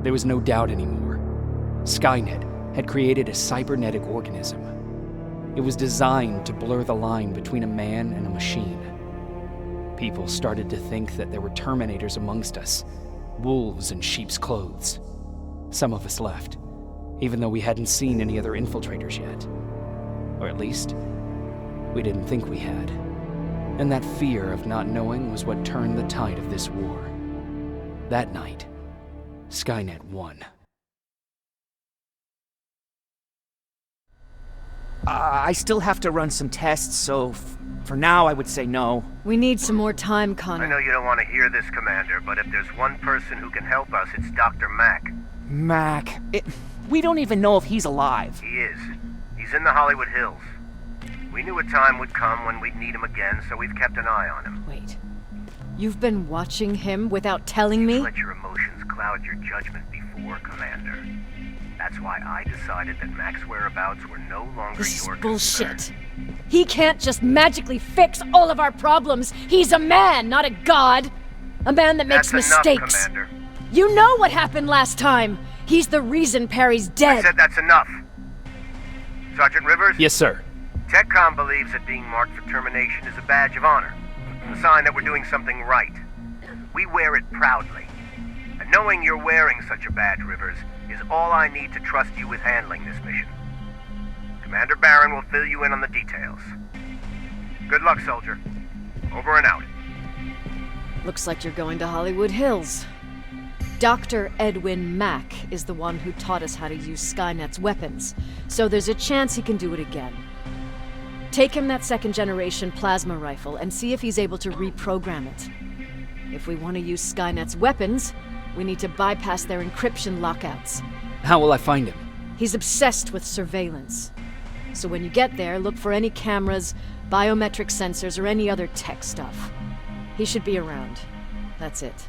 There was no doubt anymore. Skynet had created a cybernetic organism. It was designed to blur the line between a man and a machine. People started to think that there were Terminators amongst us, wolves in sheep's clothes. Some of us left, even though we hadn't seen any other infiltrators yet. Or at least, we didn't think we had. And that fear of not knowing was what turned the tide of this war. That night, Skynet won. I still have to run some tests, so for now I would say no. We need some more time, Connor. I know you don't want to hear this, Commander, but if there's one person who can help us, it's Dr. Mack. Mac. We don't even know if he's alive. He is. He's in the Hollywood Hills. We knew a time would come when we'd need him again, so we've kept an eye on him. Wait. You've been watching him without telling me? Let your emotions cloud your judgment before, Commander. That's why I decided that Mack's whereabouts were no longer This your is bullshit. concern. He can't just magically fix all of our problems. He's a man, not a god. A man that makes That's mistakes. enough, Commander. You know what happened last time. He's the reason Perry's dead. I said that's enough. Sergeant Rivers? Yes, sir. TechCom believes that being marked for termination is a badge of honor. A sign that we're doing something right. We wear it proudly. And knowing you're wearing such a badge, Rivers, is all I need to trust you with handling this mission. Commander Barron will fill you in on the details. Good luck, soldier. Over and out. Looks like you're going to Hollywood Hills. Dr. Edwin Mack is the one who taught us how to use Skynet's weapons, so there's a chance he can do it again. Take him that second-generation plasma rifle and see if he's able to reprogram it. If we want to use Skynet's weapons, we need to bypass their encryption lockouts. How will I find him? He's obsessed with surveillance. So when you get there, look for any cameras, biometric sensors, or any other tech stuff. He should be around. That's it.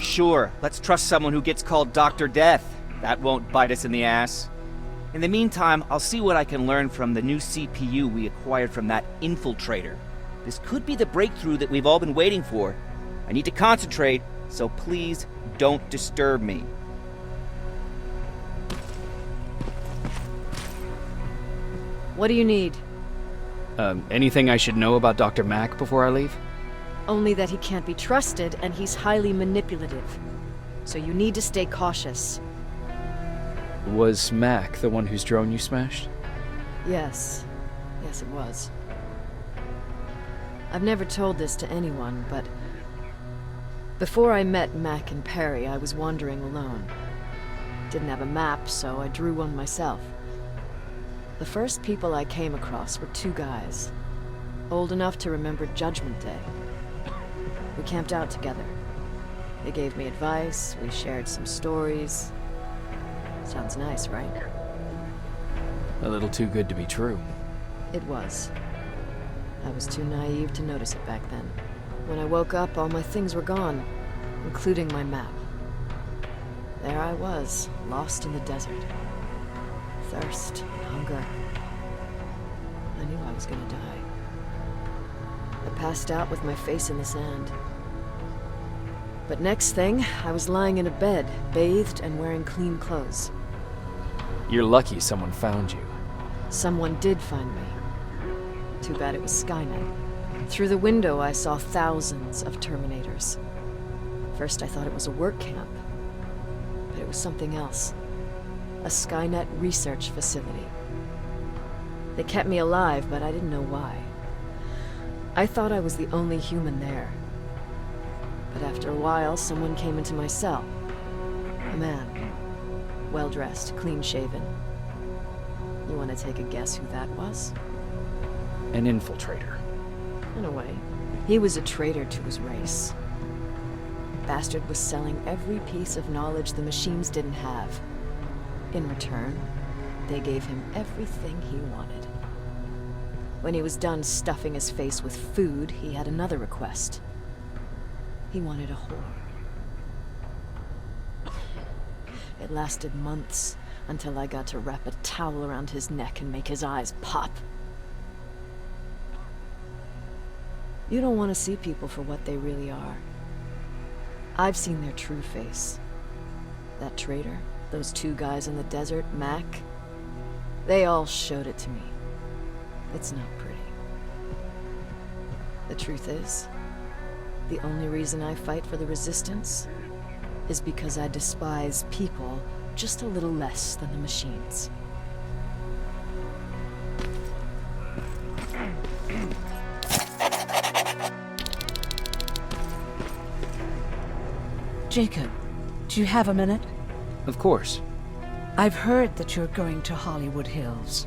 Sure, let's trust someone who gets called Dr. Death. That won't bite us in the ass. In the meantime, I'll see what I can learn from the new CPU we acquired from that infiltrator. This could be the breakthrough that we've all been waiting for. I need to concentrate, so please don't disturb me. What do you need? Anything I should know about Dr. Mack before I leave? Only that he can't be trusted and he's highly manipulative. So you need to stay cautious. Was Mack the one whose drone you smashed? Yes. Yes, it was. I've never told this to anyone, but before I met Mack and Perry, I was wandering alone. Didn't have a map, so I drew one myself. The first people I came across were two guys, old enough to remember Judgment Day. We camped out together. They gave me advice, we shared some stories. Sounds nice, right? A little too good to be true. It was. I was too naive to notice it back then. When I woke up, all my things were gone, including my map. There I was, lost in the desert. Thirst, hunger. I knew I was gonna die. I passed out with my face in the sand. But next thing, I was lying in a bed, bathed and wearing clean clothes. You're lucky someone found you. Someone did find me. Too bad it was Skynet. Through the window, I saw thousands of Terminators. First, I thought it was a work camp. But it was something else. A Skynet research facility. They kept me alive, but I didn't know why. I thought I was the only human there. But after a while, someone came into my cell. A man. Well-dressed, clean-shaven. You want to take a guess who that was? An infiltrator. In a way. He was a traitor to his race. Bastard was selling every piece of knowledge the machines didn't have. In return, they gave him everything he wanted. When he was done stuffing his face with food, he had another request. He wanted a whore. It lasted months, until I got to wrap a towel around his neck and make his eyes pop. You don't want to see people for what they really are. I've seen their true face. That traitor, those two guys in the desert, Mac, they all showed it to me. It's not pretty. The truth is, the only reason I fight for the Resistance is because I despise people just a little less than the machines. Jacob, do you have a minute? Of course. I've heard that you're going to Hollywood Hills.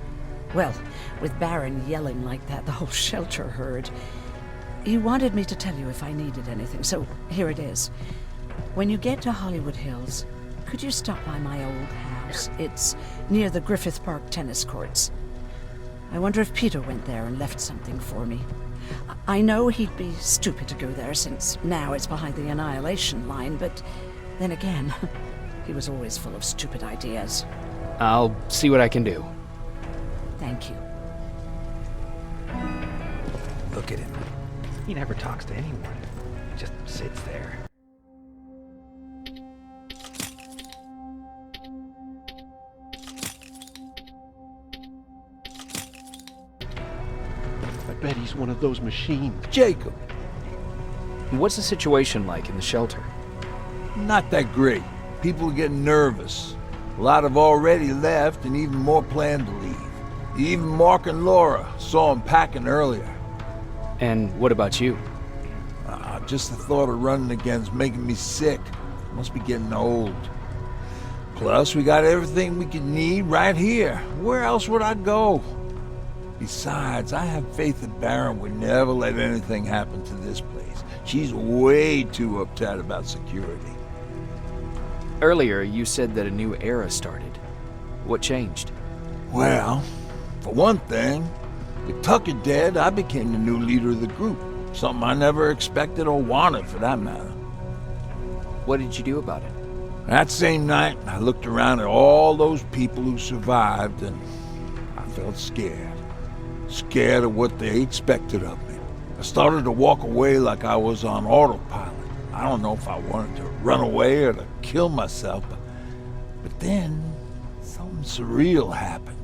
Well, with Baron yelling like that, the whole shelter heard. He wanted me to tell you if I needed anything, so here it is. When you get to Hollywood Hills, could you stop by my old house? It's near the Griffith Park tennis courts. I wonder if Peter went there and left something for me. I know he'd be stupid to go there, since now it's behind the Annihilation Line, but then again, he was always full of stupid ideas. I'll see what I can do. Thank you. Look at him. He never talks to anyone. He just sits there. I bet he's one of those machines. Jacob, What's the situation like in the shelter? not that great. People are getting nervous. A lot have already left, and even more plan to leave. Even Mark and Laura saw him packing earlier. And what about you? Just the thought of running again's making me sick. Must be getting old. Plus, we got everything we could need right here. Where else would I go? Besides, I have faith that Baron would never let anything happen to this place. She's way too uptight about security. Earlier, you said that a new era started. What changed? Well, for one thing, with Tucker dead, I became the new leader of the group. Something I never expected or wanted, for that matter. What did you do about it? That same night, I looked around at all those people who survived, and I felt scared. Scared of what they expected of me. I started to walk away like I was on autopilot. I don't know if I wanted to run away or to kill myself, but then something surreal happened.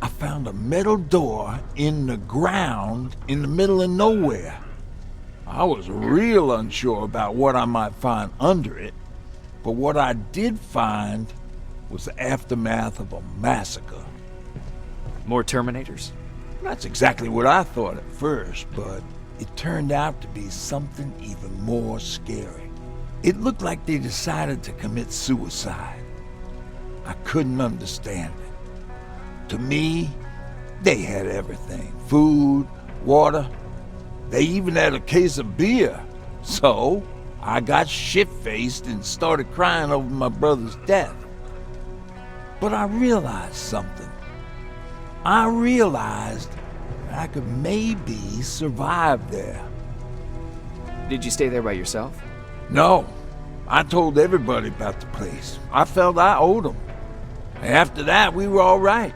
I found a metal door in the ground in the middle of nowhere. I was real unsure about what I might find under it, but what I did find was the aftermath of a massacre. More Terminators? That's exactly what I thought at first, but it turned out to be something even more scary. It looked like they decided to commit suicide. I couldn't understand it. To me, they had everything. Food, water. They even had a case of beer. So, I got shit-faced and started crying over my brother's death. But I realized something. I realized I could maybe survive there. Did you stay there by yourself? No, I told everybody about the place. I felt I owed them. After that, we were all right.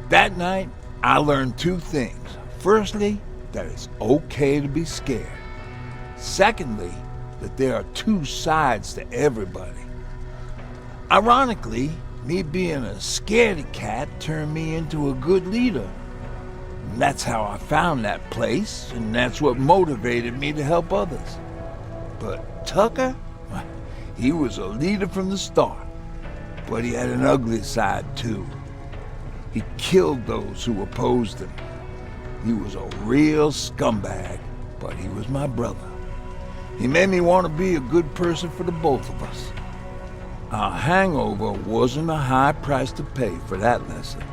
That night, I learned two things. Firstly, that it's okay to be scared. Secondly, that there are two sides to everybody. Ironically, me being a scaredy cat turned me into a good leader. And that's how I found that place, and that's what motivated me to help others. But Tucker, he was a leader from the start, but he had an ugly side too. He killed those who opposed him. He was a real scumbag, but he was my brother. He made me want to be a good person for the both of us. Our hangover wasn't a high price to pay for that lesson.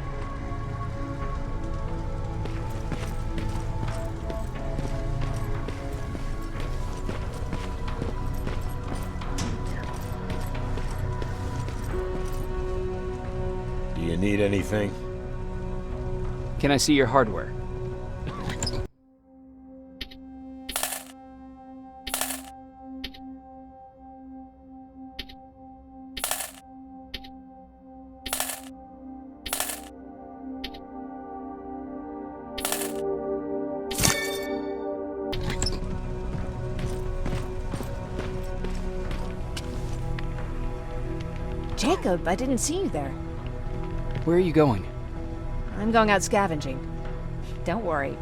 Do you need anything? Can I see your hardware? Jacob, I didn't see you there. Where are you going? I'm going out scavenging. Don't worry.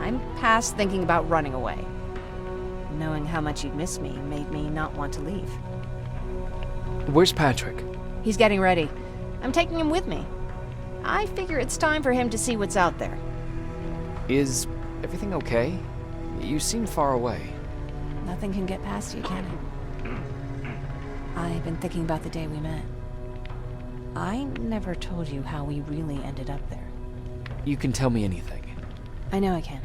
I'm past thinking about running away. Knowing how much you'd miss me made me not want to leave. Where's Patrick? He's getting ready. I'm taking him with me. I figure it's time for him to see what's out there. Is everything okay? You seem far away. Nothing can get past you, can it? I've been thinking about the day we met. I never told you how we really ended up there. You can tell me anything. I know I can.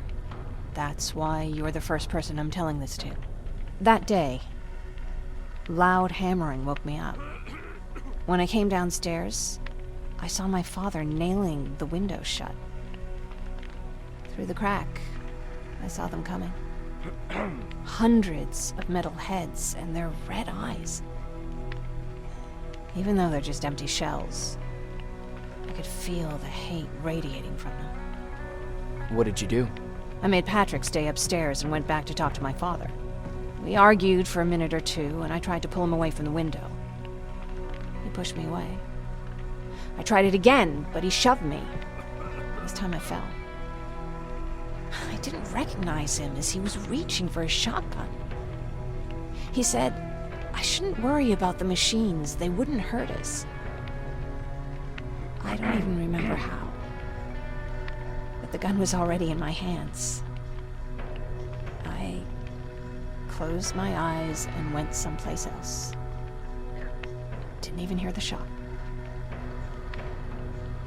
That's why you're the first person I'm telling this to. That day, loud hammering woke me up. When I came downstairs, I saw my father nailing the window shut. Through the crack, I saw them coming. Hundreds of metal heads and their red eyes. Even though they're just empty shells, I could feel the hate radiating from them. What did you do? I made Patrick stay upstairs and went back to talk to my father. We argued for a minute or two, and I tried to pull him away from the window. He pushed me away. I tried it again, but he shoved me. This time I fell. I didn't recognize him as he was reaching for his shotgun. He said, I shouldn't worry about the machines. They wouldn't hurt us. I don't even remember how. But the gun was already in my hands. I closed my eyes and went someplace else. Didn't even hear the shot.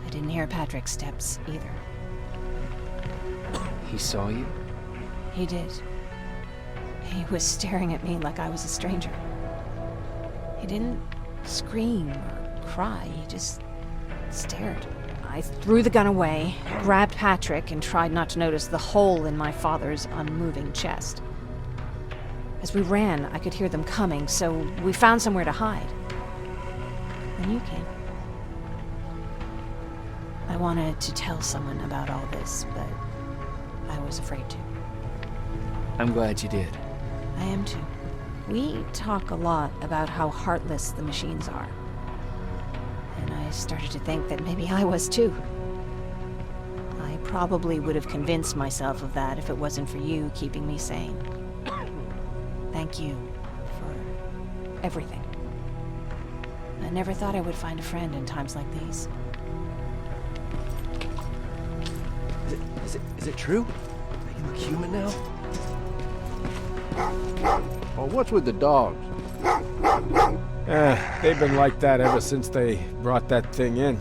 I didn't hear Patrick's steps either. He saw you? He did. He was staring at me like I was a stranger. He didn't scream or cry, he just stared. I threw the gun away, grabbed Patrick, and tried not to notice the hole in my father's unmoving chest. As we ran, I could hear them coming, so we found somewhere to hide. Then you came. I wanted to tell someone about all this, but I was afraid to. I'm glad you did. I am too. We talk a lot about how heartless the machines are. And I started to think that maybe I was too. I probably would have convinced myself of that if it wasn't for you keeping me sane. Thank you for everything. I never thought I would find a friend in times like these. Is it true? You look human now? Well, what's with the dogs? They've been like that ever since they brought that thing in.